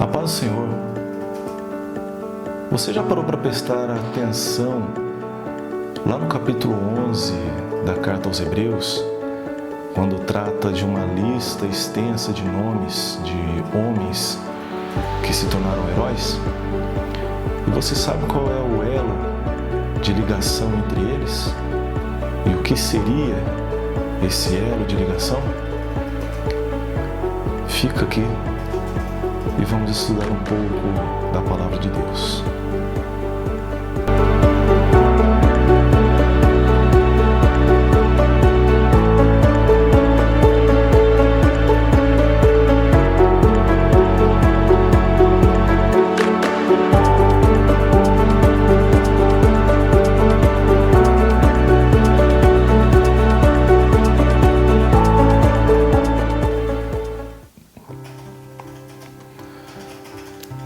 A paz do Senhor. Você já parou para prestar atenção lá no capítulo 11 da carta aos Hebreus, quando trata de uma lista extensa de nomes de homens que se tornaram heróis? E você sabe qual é o elo de ligação entre eles? E o que seria esse elo de ligação? Fica aqui e vamos estudar um pouco da Palavra de Deus.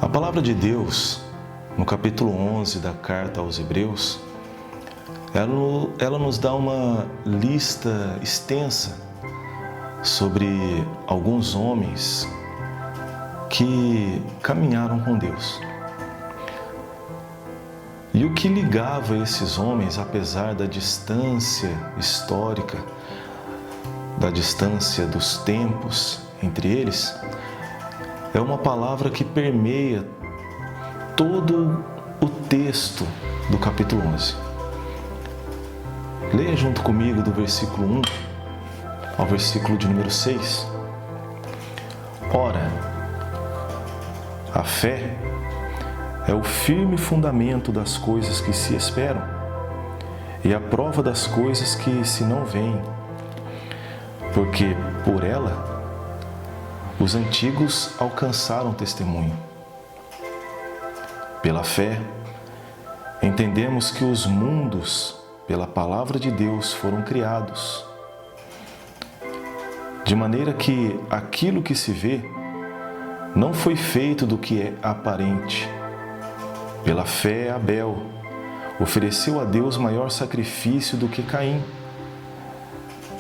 A Palavra de Deus, no capítulo 11 da carta aos Hebreus, ela nos dá uma lista extensa sobre alguns homens que caminharam com Deus. E o que ligava esses homens, apesar da distância histórica, da distância dos tempos entre eles, é uma palavra que permeia todo o texto do capítulo 11. Leia junto comigo do versículo 1 ao versículo de número 6. Ora, a fé é o firme fundamento das coisas que se esperam e a prova das coisas que se não veem, porque por ela os antigos alcançaram testemunho. Pela fé, entendemos que os mundos, pela palavra de Deus, foram criados, de maneira que aquilo que se vê não foi feito do que é aparente. Pela fé, Abel ofereceu a Deus maior sacrifício do que Caim,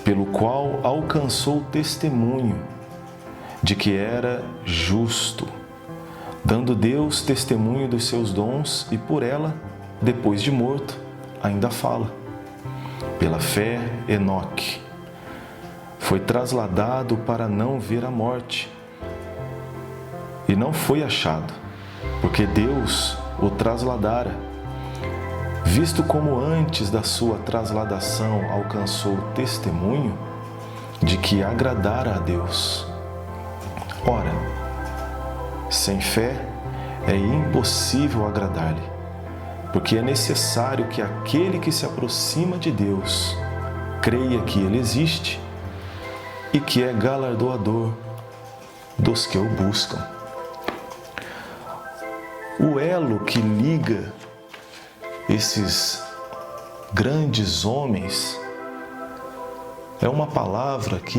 pelo qual alcançou testemunho de que era justo, dando Deus testemunho dos seus dons e por ela, depois de morto, ainda fala. Pela fé, Enoque foi trasladado para não ver a morte e não foi achado, porque Deus o trasladara, visto como antes da sua trasladação alcançou testemunho de que agradara a Deus. Ora, sem fé é impossível agradar-lhe, porque é necessário que aquele que se aproxima de Deus creia que Ele existe e que é galardoador dos que o buscam. O elo que liga esses grandes homens é uma palavra que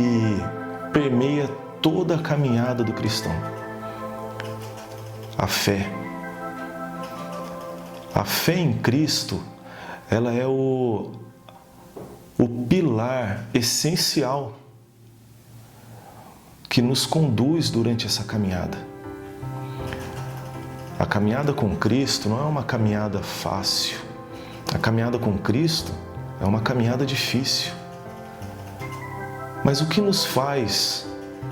permeia toda a caminhada do cristão. A fé. A fé em Cristo, ela é o pilar essencial que nos conduz durante essa caminhada. A caminhada com Cristo não é uma caminhada fácil. A caminhada com Cristo é uma caminhada difícil. Mas o que nos faz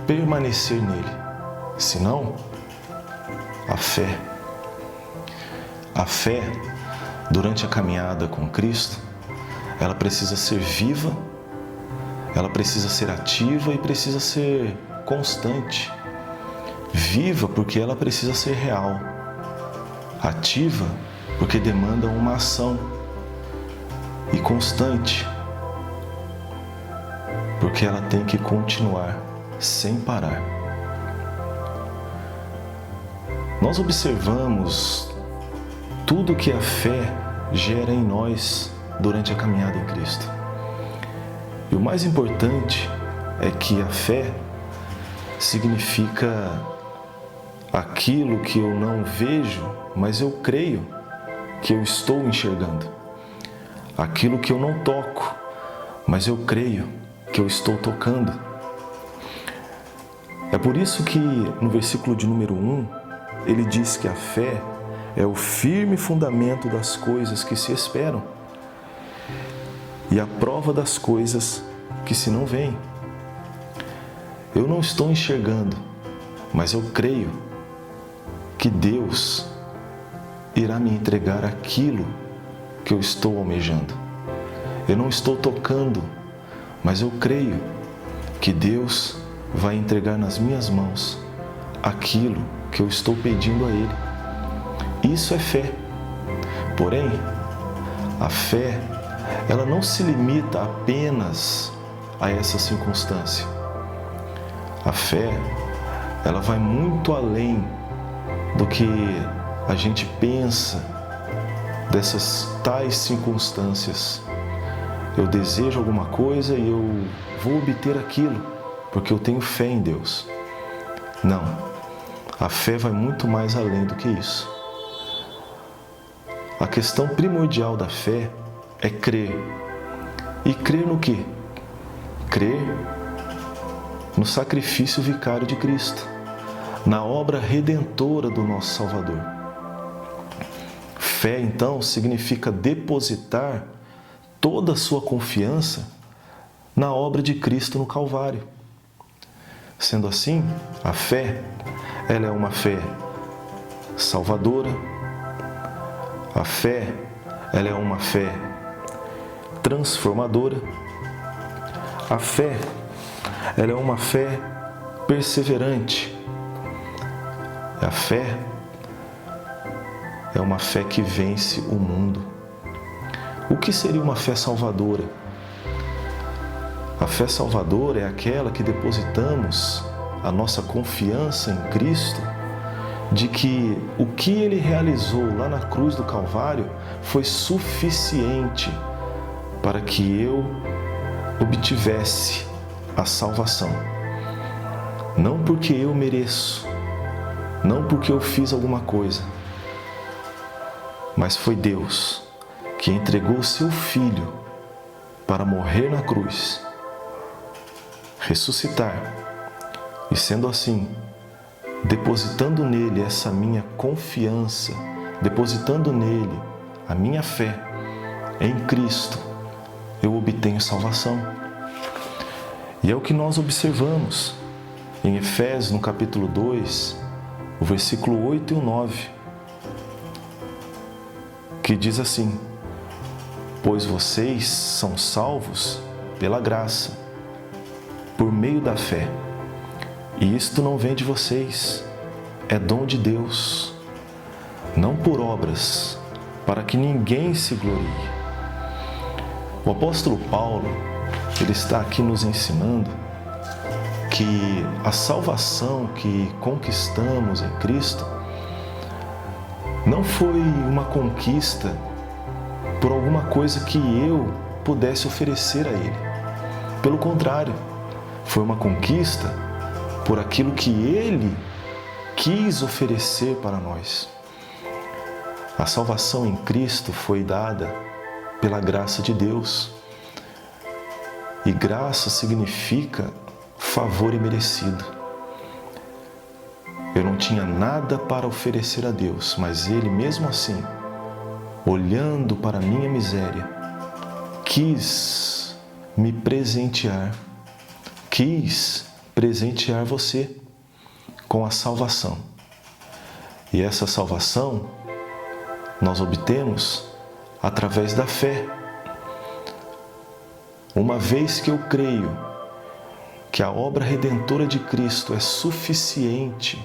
permanecer nele, senão a fé. A fé, durante a caminhada com Cristo, ela precisa ser viva, ela precisa ser ativa e precisa ser constante. Viva porque ela precisa ser real. Ativa porque demanda uma ação. E constante porque ela tem que continuar sem parar. Nós observamos tudo que a fé gera em nós durante a caminhada em Cristo. E o mais importante é que a fé significa aquilo que eu não vejo, mas eu creio que eu estou enxergando. Aquilo que eu não toco, mas eu creio que eu estou tocando. É por isso que no versículo de número 1, ele diz que a fé é o firme fundamento das coisas que se esperam e a prova das coisas que se não veem. Eu não estou enxergando, mas eu creio que Deus irá me entregar aquilo que eu estou almejando. Eu não estou tocando, mas eu creio que Deus vai entregar nas minhas mãos aquilo que eu estou pedindo a Ele. Isso é fé. Porém, a fé, ela não se limita apenas a essa circunstância. A fé, ela vai muito além do que a gente pensa dessas tais circunstâncias. Eu desejo alguma coisa e eu vou obter aquilo, porque eu tenho fé em Deus. Não, a fé vai muito mais além do que isso. A questão primordial da fé é crer. E crer no quê? Crer no sacrifício vicário de Cristo, na obra redentora do nosso Salvador. Fé, então, significa depositar toda a sua confiança na obra de Cristo no Calvário. Sendo assim, a fé, ela é uma fé salvadora. A fé, ela é uma fé transformadora. A fé, ela é uma fé perseverante. A fé é uma fé que vence o mundo. O que seria uma fé salvadora? A fé salvadora é aquela que depositamos a nossa confiança em Cristo, de que o que Ele realizou lá na cruz do Calvário foi suficiente para que eu obtivesse a salvação. Não porque eu mereço, não porque eu fiz alguma coisa, mas foi Deus que entregou o seu Filho para morrer na cruz, ressuscitar e, sendo assim, depositando nele essa minha confiança, depositando nele a minha fé em Cristo, eu obtenho salvação. E é o que nós observamos em Efésios, no capítulo 2, o versículo 8 e o 9, que diz assim: pois vocês são salvos pela graça, por meio da fé. E isto não vem de vocês, é dom de Deus, não por obras, para que ninguém se glorie. O apóstolo Paulo, ele está aqui nos ensinando que a salvação que conquistamos em Cristo não foi uma conquista por alguma coisa que eu pudesse oferecer a Ele. Pelo contrário, foi uma conquista por aquilo que Ele quis oferecer para nós. A salvação em Cristo foi dada pela graça de Deus. E graça significa favor imerecido. Eu não tinha nada para oferecer a Deus, mas Ele, mesmo assim, olhando para a minha miséria, quis me presentear, quis presentear você com a salvação. E essa salvação nós obtemos através da fé. Uma vez que eu creio que a obra redentora de Cristo é suficiente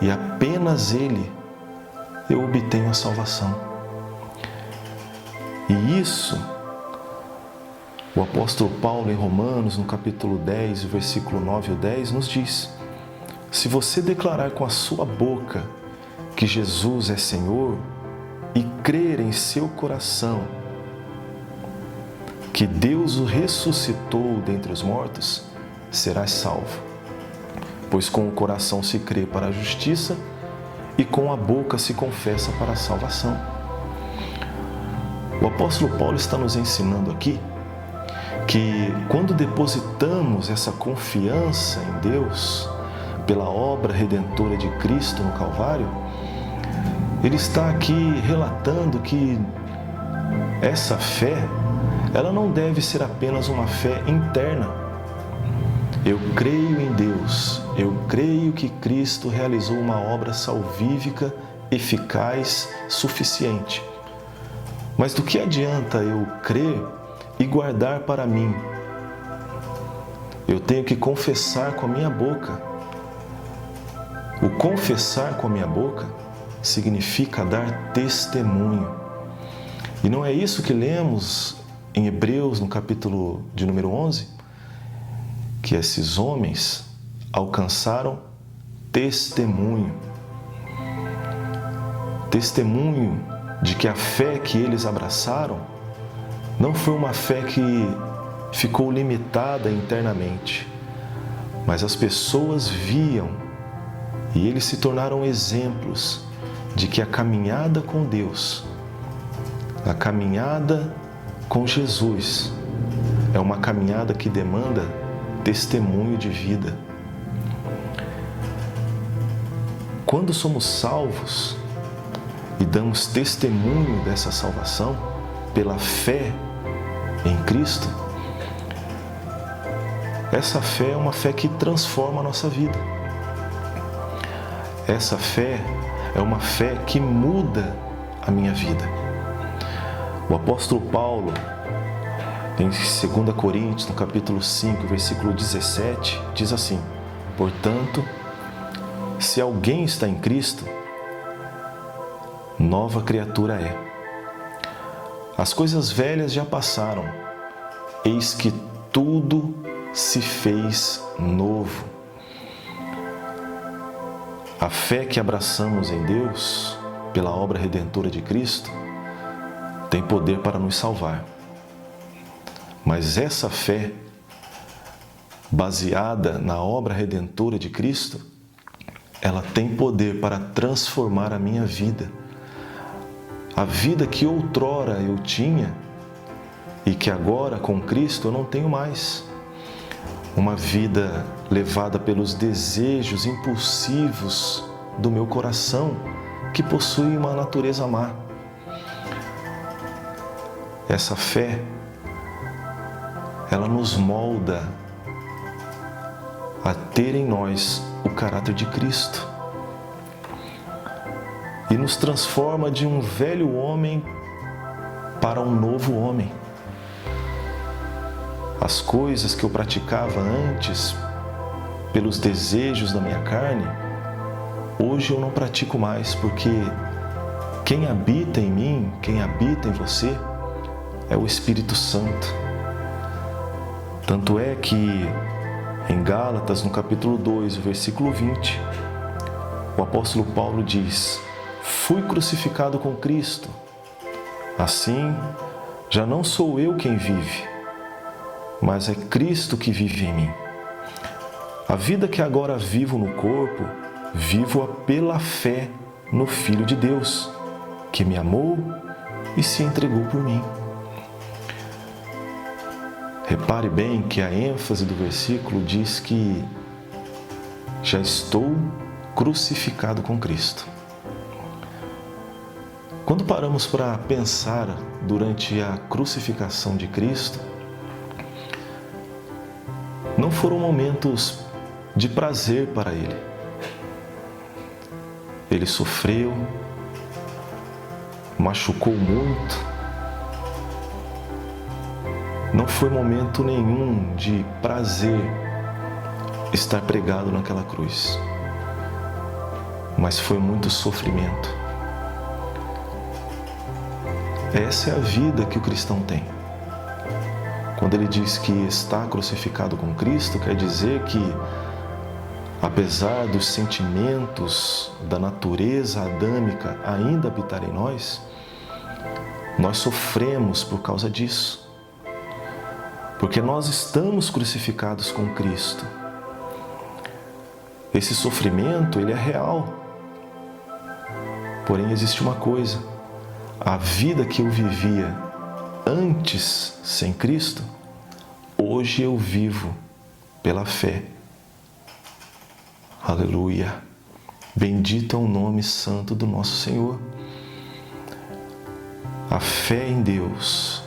e apenas Ele, eu obtenho a salvação. E isso, o apóstolo Paulo em Romanos, no capítulo 10, versículo 9 e 10, nos diz: se você declarar com a sua boca que Jesus é Senhor e crer em seu coração que Deus o ressuscitou dentre os mortos, serás salvo. Pois com o coração se crê para a justiça e com a boca se confessa para a salvação. O apóstolo Paulo está nos ensinando aqui que quando depositamos essa confiança em Deus, pela obra redentora de Cristo no Calvário, ele está aqui relatando que essa fé, ela não deve ser apenas uma fé interna. Eu creio em Deus, eu creio que Cristo realizou uma obra salvífica, eficaz, suficiente. Mas do que adianta eu crer e guardar para mim? Eu tenho que confessar com a minha boca. O confessar com a minha boca significa dar testemunho. E não é isso que lemos em Hebreus, no capítulo de número 11? Que esses homens alcançaram testemunho. Testemunho de que a fé que eles abraçaram não foi uma fé que ficou limitada internamente, mas as pessoas viam e eles se tornaram exemplos de que a caminhada com Deus, a caminhada com Jesus, é uma caminhada que demanda testemunho de vida. Quando somos salvos e damos testemunho dessa salvação pela fé em Cristo, essa fé é uma fé que transforma a nossa vida. Essa fé é uma fé que muda a minha vida. O apóstolo Paulo, em 2 Coríntios, no capítulo 5, versículo 17, diz assim: portanto, se alguém está em Cristo, nova criatura é. As coisas velhas já passaram, eis que tudo se fez novo. A fé que abraçamos em Deus, pela obra redentora de Cristo, tem poder para nos salvar. Mas essa fé, baseada na obra redentora de Cristo, ela tem poder para transformar a minha vida. A vida que outrora eu tinha e que agora com Cristo eu não tenho mais. Uma vida levada pelos desejos impulsivos do meu coração, que possui uma natureza má. Essa fé, ela nos molda a ter em nós o caráter de Cristo e nos transforma de um velho homem para um novo homem. As coisas que eu praticava antes pelos desejos da minha carne, hoje eu não pratico mais, porque quem habita em mim, quem habita em você, é o Espírito Santo. Tanto é que em Gálatas, no capítulo 2, versículo 20, o apóstolo Paulo diz: fui crucificado com Cristo, assim já não sou eu quem vive, mas é Cristo que vive em mim. A vida que agora vivo no corpo, vivo-a pela fé no Filho de Deus, que me amou e se entregou por mim. Repare bem que a ênfase do versículo diz que já estou crucificado com Cristo. Quando paramos para pensar durante a crucificação de Cristo, não foram momentos de prazer para Ele. Ele sofreu, machucou muito. Não foi momento nenhum de prazer estar pregado naquela cruz, mas foi muito sofrimento. Essa é a vida que o cristão tem. Quando ele diz que está crucificado com Cristo, quer dizer que, apesar dos sentimentos da natureza adâmica ainda habitar em nós sofremos por causa disso. Porque nós estamos crucificados com Cristo. Esse sofrimento, ele é real. Porém, existe uma coisa: a vida que eu vivia antes sem Cristo, hoje eu vivo pela fé. Aleluia! Bendito é o nome santo do nosso Senhor. A fé em Deus,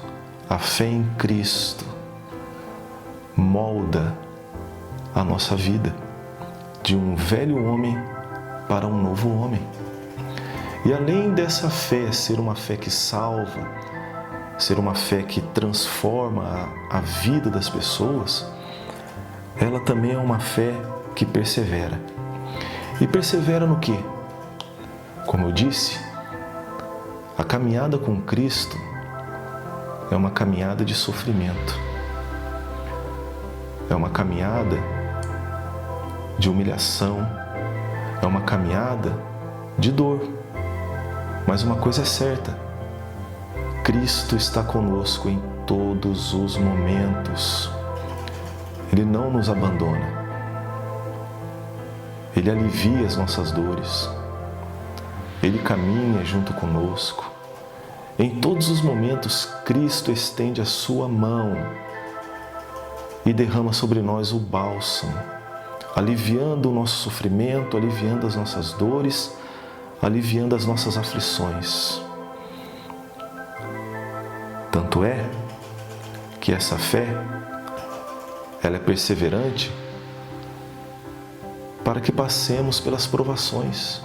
a fé em Cristo, molda a nossa vida de um velho homem para um novo homem. E além dessa fé ser uma fé que salva, ser uma fé que transforma a vida das pessoas, ela também é uma fé que persevera. E persevera no quê? Como eu disse, a caminhada com Cristo é uma caminhada de sofrimento. É uma caminhada de humilhação. É uma caminhada de dor. Mas uma coisa é certa: Cristo está conosco em todos os momentos. Ele não nos abandona. Ele alivia as nossas dores. Ele caminha junto conosco. Em todos os momentos, Cristo estende a sua mão e derrama sobre nós o bálsamo, aliviando o nosso sofrimento, aliviando as nossas dores, aliviando as nossas aflições. Tanto é que essa fé, ela é perseverante para que passemos pelas provações.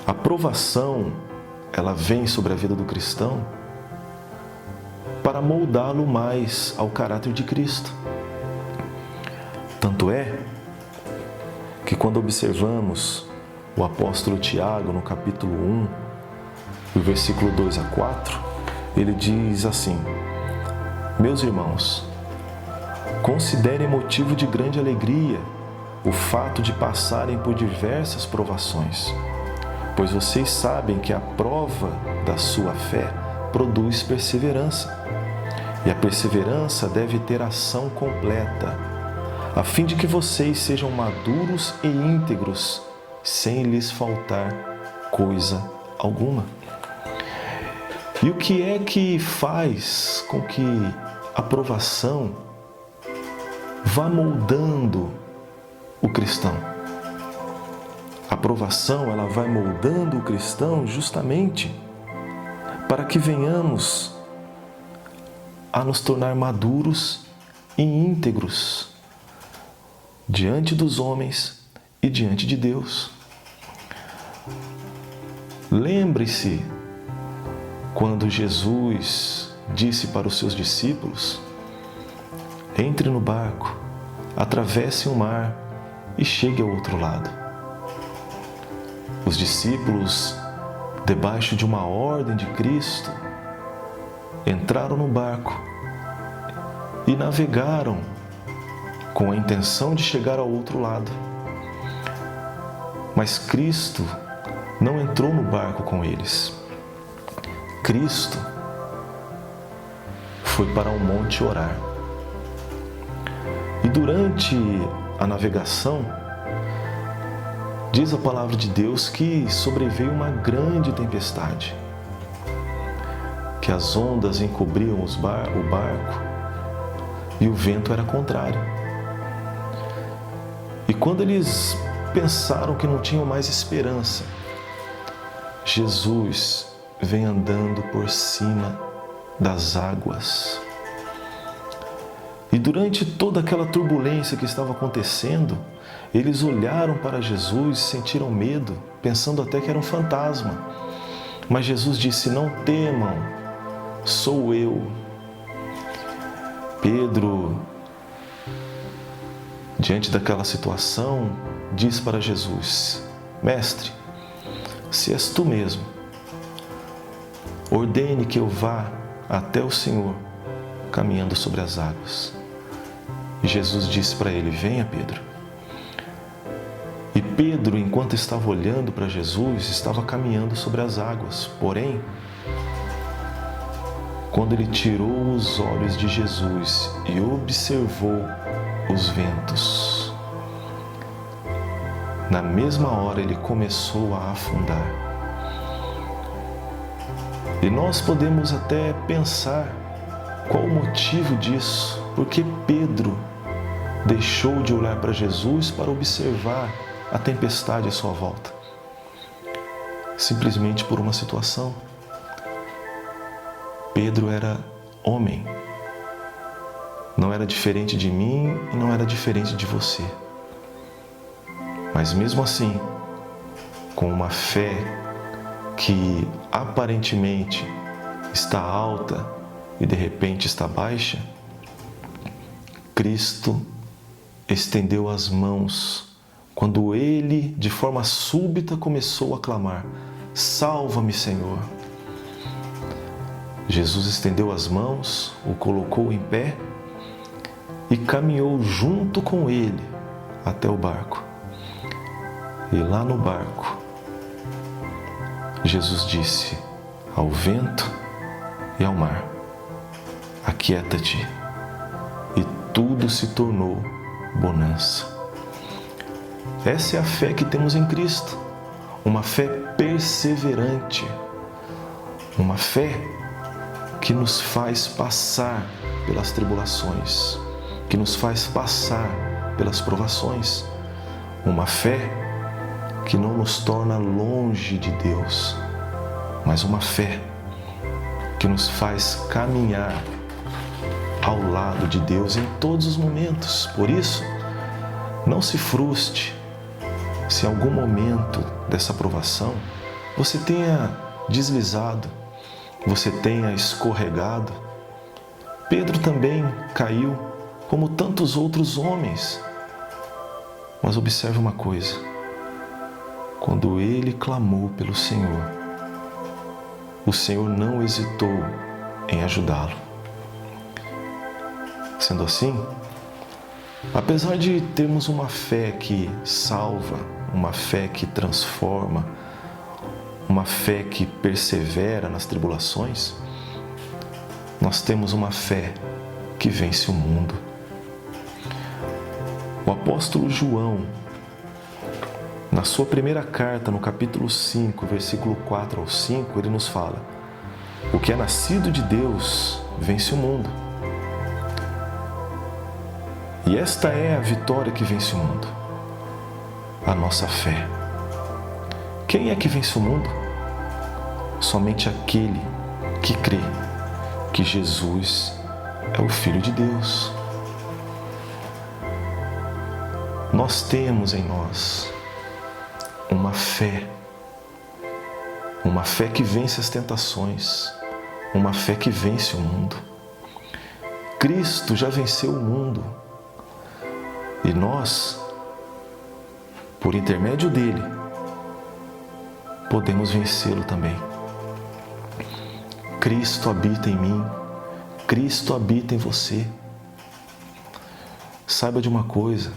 A provação, ela vem sobre a vida do cristão para moldá-lo mais ao caráter de Cristo. Tanto é que quando observamos o apóstolo Tiago no capítulo 1, do versículo 2 a 4, ele diz assim: Meus irmãos, considerem motivo de grande alegria o fato de passarem por diversas provações, pois vocês sabem que a prova da sua fé produz perseverança. E a perseverança deve ter ação completa, a fim de que vocês sejam maduros e íntegros, sem lhes faltar coisa alguma. E o que é que faz com que a provação vá moldando o cristão? A provação, ela vai moldando o cristão justamente para que venhamos a nos tornar maduros e íntegros diante dos homens e diante de Deus. Lembre-se quando Jesus disse para os seus discípulos: entre no barco, atravesse o mar e chegue ao outro lado. Os discípulos, debaixo de uma ordem de Cristo, entraram no barco e navegaram com a intenção de chegar ao outro lado. Mas Cristo não entrou no barco com eles. Cristo foi para um monte orar. E durante a navegação, diz a palavra de Deus que sobreveio uma grande tempestade, que as ondas encobriam o barco e o vento era contrário. E quando eles pensaram que não tinham mais esperança, Jesus vem andando por cima das águas. E durante toda aquela turbulência que estava acontecendo, eles olharam para Jesus e sentiram medo, pensando até que era um fantasma. Mas Jesus disse: não temam, sou eu. Pedro, diante daquela situação, diz para Jesus: Mestre, se és tu mesmo, ordene que eu vá até o Senhor caminhando sobre as águas. E Jesus disse para ele: venha, Pedro. E Pedro, enquanto estava olhando para Jesus, estava caminhando sobre as águas. Porém, quando ele tirou os olhos de Jesus e observou os ventos, na mesma hora ele começou a afundar. E nós podemos até pensar qual o motivo disso, porque Pedro deixou de olhar para Jesus para observar a tempestade à sua volta? Simplesmente por uma situação. Pedro era homem. Não era diferente de mim e não era diferente de você. Mas mesmo assim, com uma fé que aparentemente está alta e de repente está baixa, Cristo estendeu as mãos quando ele, de forma súbita, começou a clamar: salva-me, Senhor. Jesus estendeu as mãos, o colocou em pé e caminhou junto com ele até o barco. E lá no barco, Jesus disse ao vento e ao mar: aquieta-te. E tudo se tornou bonança. Essa é a fé que temos em Cristo, uma fé perseverante, uma fé que nos faz passar pelas tribulações, que nos faz passar pelas provações, uma fé que não nos torna longe de Deus, mas uma fé que nos faz caminhar ao lado de Deus em todos os momentos. Por isso, não se frustre se em algum momento dessa provação você tenha deslizado, você tenha escorregado. Pedro também caiu, como tantos outros homens. Mas observe uma coisa: quando ele clamou pelo Senhor, o Senhor não hesitou em ajudá-lo. Sendo assim, apesar de termos uma fé que salva, uma fé que transforma, uma fé que persevera nas tribulações, nós temos uma fé que vence o mundo. O apóstolo João, na sua primeira carta, no capítulo 5, versículo 4 ao 5, ele nos fala: o que é nascido de Deus vence o mundo. E esta é a vitória que vence o mundo: a nossa fé. Quem é que vence o mundo? Somente aquele que crê que Jesus é o Filho de Deus. Nós temos em nós uma fé que vence as tentações, uma fé que vence o mundo. Cristo já venceu o mundo e nós, por intermédio dele, podemos vencê-lo também. Cristo habita em mim, Cristo habita em você. Saiba de uma coisa: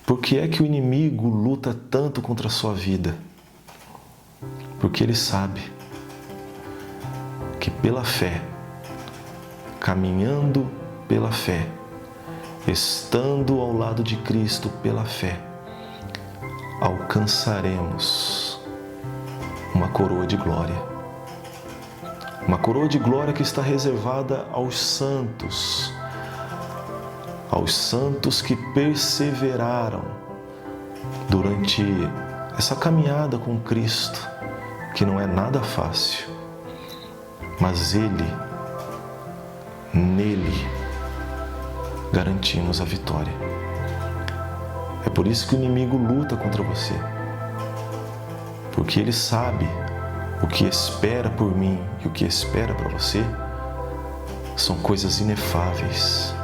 por que é que o inimigo luta tanto contra a sua vida? Porque ele sabe que pela fé, caminhando pela fé, estando ao lado de Cristo pela fé, alcançaremos uma coroa de glória. Uma coroa de glória que está reservada aos santos que perseveraram durante essa caminhada com Cristo, que não é nada fácil, mas nele garantimos a vitória. É por isso que o inimigo luta contra você, porque ele sabe o que espera por mim e o que espera para você são coisas inefáveis,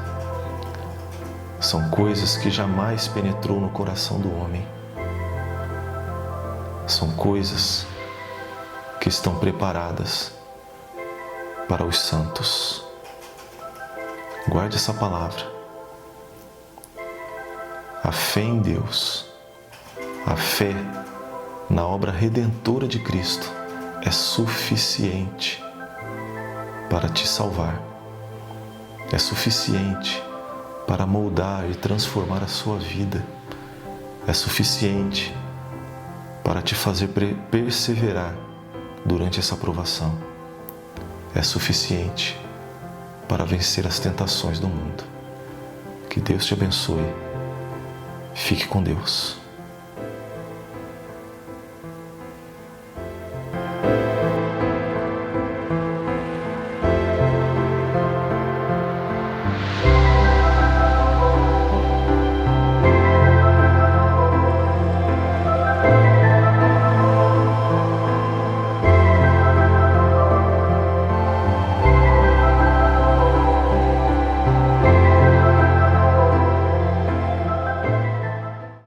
são coisas que jamais penetrou no coração do homem, são coisas que estão preparadas para os santos. Guarde essa palavra. A fé em Deus, a fé na obra redentora de Cristo é suficiente para te salvar, é suficiente para moldar e transformar a sua vida, é suficiente para te fazer perseverar durante essa provação, é suficiente para vencer as tentações do mundo. Que Deus te abençoe. Fique com Deus.